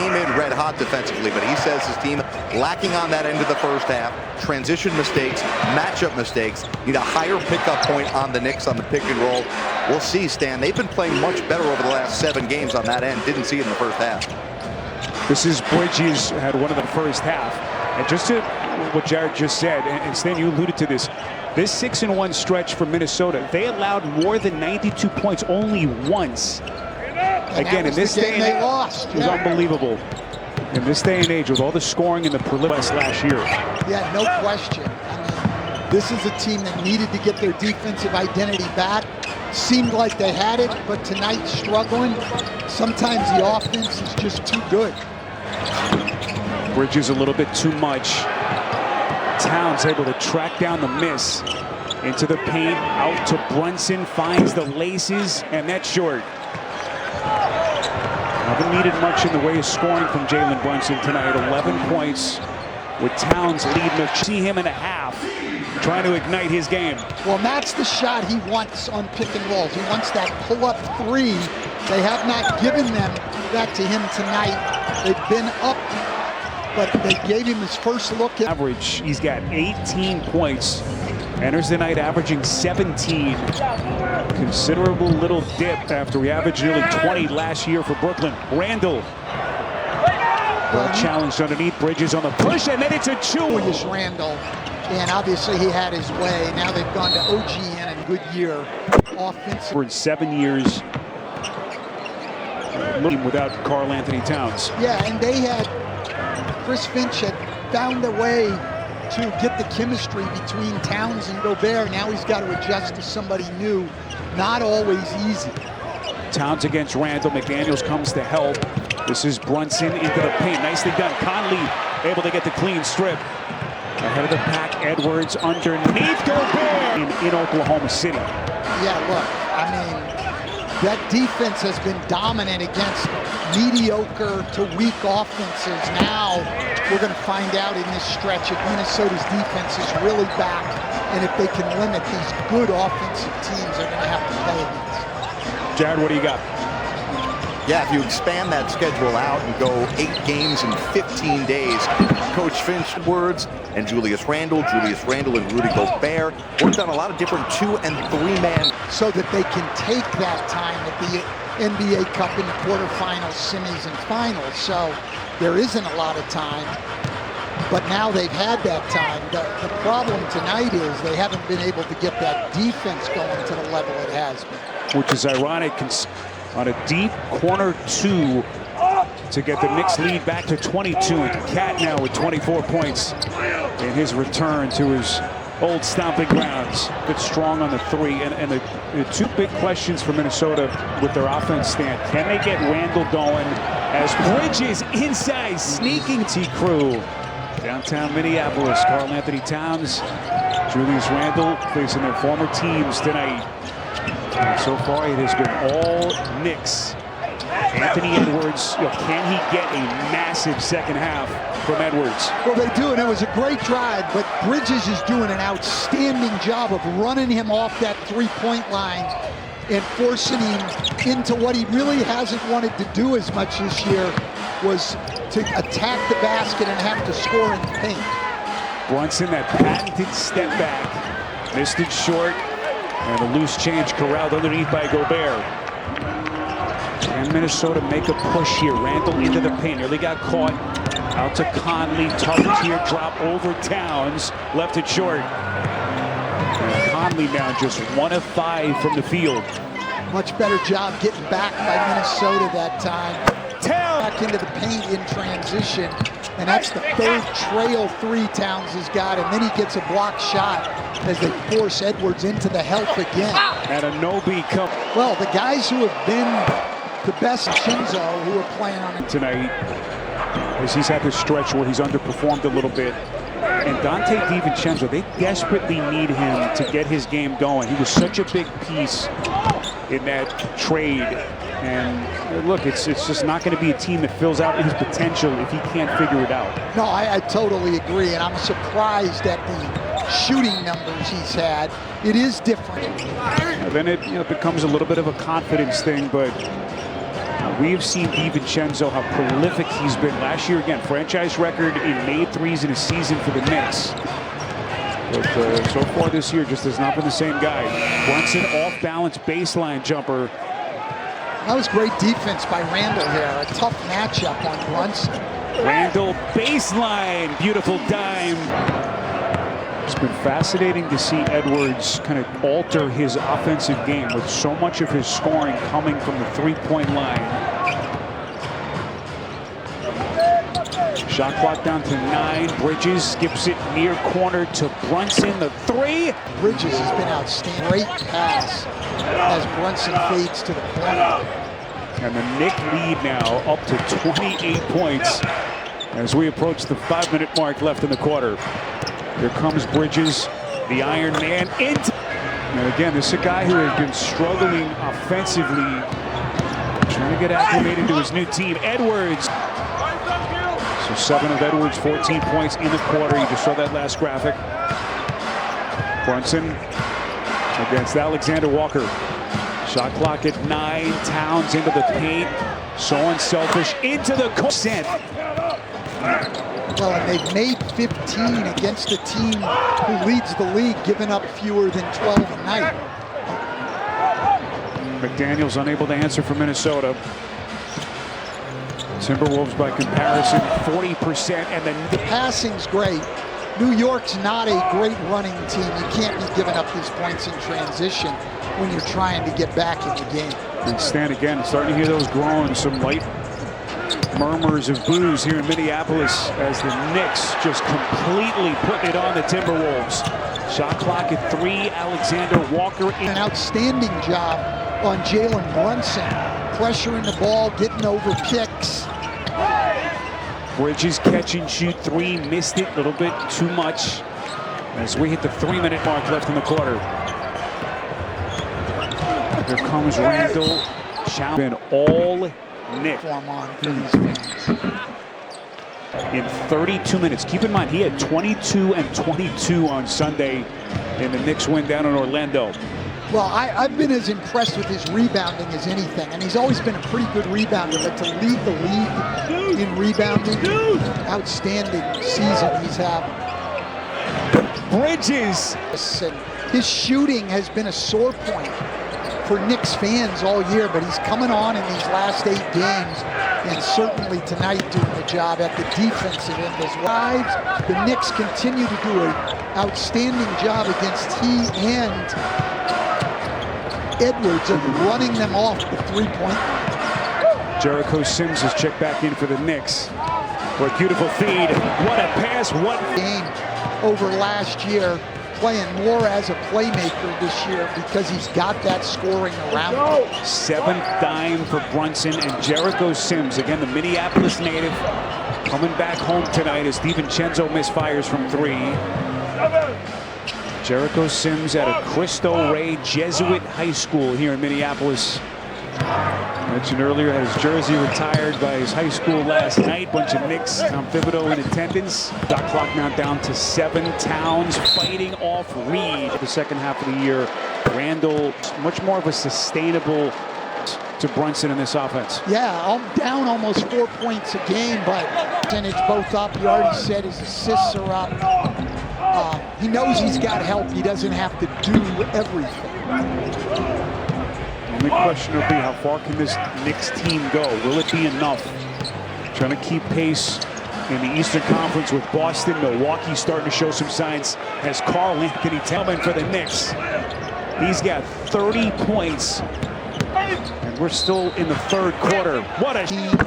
came in red hot defensively, but he says his team lacking on that end of the first half. Transition mistakes, matchup mistakes. Need a higher pickup point on the Knicks on the pick and roll. We'll see, Stan. They've been playing much better over the last 7 games on that end. Didn't see it in the first half. This is Bridges had one of the first half. And just to what Jared just said, and Stan, you alluded to this, this 6-1 stretch for Minnesota, they allowed more than 92 points only once. Again, in this day and age, it was unbelievable. In this day and age, with all the scoring in the preliminaries last year. Yeah, no question. I mean, this is a team that needed to get their defensive identity back. Seemed like they had it, but tonight struggling. Sometimes the offense is just too good. Bridges a little bit too much. Towns able to track down the miss. Into the paint, out to Brunson, finds the laces, and that's short. Haven't needed much in the way of scoring from Jalen Brunson tonight. 11 points with Towns leading. See him in a half, trying to ignite his game. Well, that's the shot he wants on pick and rolls. He wants that pull-up 3. They have not given them that to him tonight. They've been up, but they gave him his first look at average. He's got 18 points. Enters the night averaging 17. Considerable little dip after he averaged nearly 20 last year for Brooklyn. Randall. Well challenged underneath. Bridges on the push, and then it's a 2. Is Randall, and obviously he had his way. Now they've gone to OGN and good year offensive. For 7 years without Karl Anthony Towns. Yeah, and they had Chris Finch had found a way to get the chemistry between Towns and Gobert. Now he's got to adjust to somebody new. Not always easy. Towns against Randall. McDaniels comes to help. This is Brunson into the paint. Nicely done. Conley able to get the clean strip. Ahead of the pack, Edwards underneath Gobert in Oklahoma City. Yeah, look, I mean, that defense has been dominant against mediocre to weak offenses. Now we're going to find out in this stretch if Minnesota's defense is really back, and if they can limit these good offensive teams they're going to have to play against. Jared, what do you got? Yeah, if you expand that schedule out and go 8 games in 15 days, Coach Finch's words, and Julius Randle and Rudy Gobert worked on a lot of different 2- and 3-man. So that they can take that time at the NBA Cup in the quarterfinals, semis, and finals. So there isn't a lot of time, but now they've had that time. The problem tonight is they haven't been able to get that defense going to the level it has been. Which is ironic on a deep corner 2 to get the Knicks lead back to 22. Cat now with 24 points in his return to his old stomping grounds. Good strong on the 3. And the 2 big questions for Minnesota with their offense stand. Can they get Randall going as Bridges inside sneaking T-Crew? Downtown Minneapolis, Karl Anthony Towns, Julius Randle facing their former teams tonight. And so far it has been all Knicks. Anthony Edwards, can he get a massive second half from Edwards? Well, they do, and it was a great drive, but Bridges is doing an outstanding job of running him off that 3-point line and forcing him into what he really hasn't wanted to do as much this year, was to attack the basket and have to score in the paint. Brunson, that patented step back, missed it short, and a loose change corralled underneath by Gobert. And Minnesota make a push here. Randall into the paint, nearly got caught. Out to Conley, tough teardrop over Towns, left it short. And Conley now just 1 of 5 from the field. Much better job getting back by Minnesota that time. Back into the paint in transition, and that's the 3rd trail 3 Towns has got, and then he gets a block shot as they force Edwards into the help again. And a no-beat come. Well, the guys who have been the best, Shinzo, who are playing on it tonight, as he's had this stretch where he's underperformed a little bit. And Dante DiVincenzo, they desperately need him to get his game going. He was such a big piece in that trade. And look, it's just not going to be a team that fills out his potential if he can't figure it out. No, I totally agree, and I'm surprised at the shooting numbers he's had. It is different. Then it becomes a little bit of a confidence thing, but We've seen DiVincenzo, how prolific he's been. Last year, again, franchise record in made threes in a season for the Knicks. But so far this year, just has not been the same guy. Brunson off-balance baseline jumper. That was great defense by Randall here. A tough matchup on Brunson. Randall baseline, beautiful dime. It's been fascinating to see Edwards kind of alter his offensive game with so much of his scoring coming from the three-point line. Shot clock down to 9. Bridges skips it near corner to Brunson. The three. Bridges has been outstanding. Great pass as Brunson fades to the corner. And the Knick lead now up to 28 points as we approach the 5-minute mark left in the quarter. Here comes Bridges, the Iron Man, into. And again, this is a guy who has been struggling offensively, trying to get acclimated to his new team. Edwards. So 7 of Edwards, 14 points in the quarter. You just saw that last graphic. Brunson against Alexander Walker. Shot clock at 9. Towns into the paint. So unselfish into the consent. Well, and they've made 15 against a team who leads the league, giving up fewer than 12 a night. McDaniels unable to answer for Minnesota. Timberwolves, by comparison, 40%, and then the passing's great. New York's not a great running team. You can't be giving up these points in transition when you're trying to get back in the game. And Stan, again, starting to hear those groans, some light murmurs of boos here in Minneapolis as the Knicks just completely put it on the Timberwolves. Shot clock at 3. Alexander Walker. An outstanding job on Jalen Brunson, pressuring the ball, getting over picks. Bridges catch and shoot 3, missed it a little bit too much as we hit the 3-minute mark left in the quarter. Here comes Randall. Been all Knicks in 32 minutes. Keep in mind, he had 22 and 22 on Sunday in the Knicks win down in Orlando. Well, I've been as impressed with his rebounding as anything, and he's always been a pretty good rebounder, but to lead the league in rebounding, outstanding season he's had. Bridges! And his shooting has been a sore point for Knicks fans all year, but he's coming on in these last 8 games, and certainly tonight doing the job at the defensive end as well. The Knicks continue to do an outstanding job against he and Edwards of running them off the three-point. Jericho Sims has checked back in for the Knicks. What a beautiful feed. What a pass. What game over last year, playing more as a playmaker this year because he's got that scoring around him. 7th dime for Brunson and Jericho Sims. Again, the Minneapolis native coming back home tonight as DiVincenzo misfires from 3. Jericho Sims at a Cristo Rey Jesuit High School here in Minneapolis. Mentioned earlier, had his jersey retired by his high school last night. Bunch of Knicks, Tom Thibodeau in attendance. Shot clock now down to 7. Towns fighting off Reed. The second half of the year, Randall much more of a sustainable to Brunson in this offense. Yeah, I'm down almost 4 points a game, but percentage both up. You already said his assists are up. He knows he's got help. He doesn't have to do everything. The only question will be, how far can this Knicks team go? Will it be enough? Trying to keep pace in the Eastern Conference with Boston. Milwaukee starting to show some signs as Karl Anthony Towns for the Knicks. He's got 30 points. And we're still in the 3rd quarter. What a team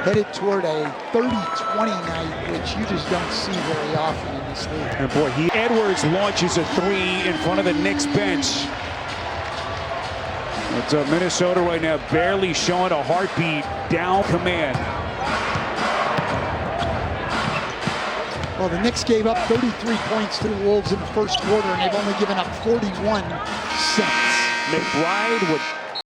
headed toward a 30-20 night, which you just don't see very often in this league. And boy, Edwards launches a 3 in front of the Knicks bench. It's Minnesota right now barely showing a heartbeat, down command. Well, the Knicks gave up 33 points to the Wolves in the 1st quarter, and they've only given up 41 since. McBride would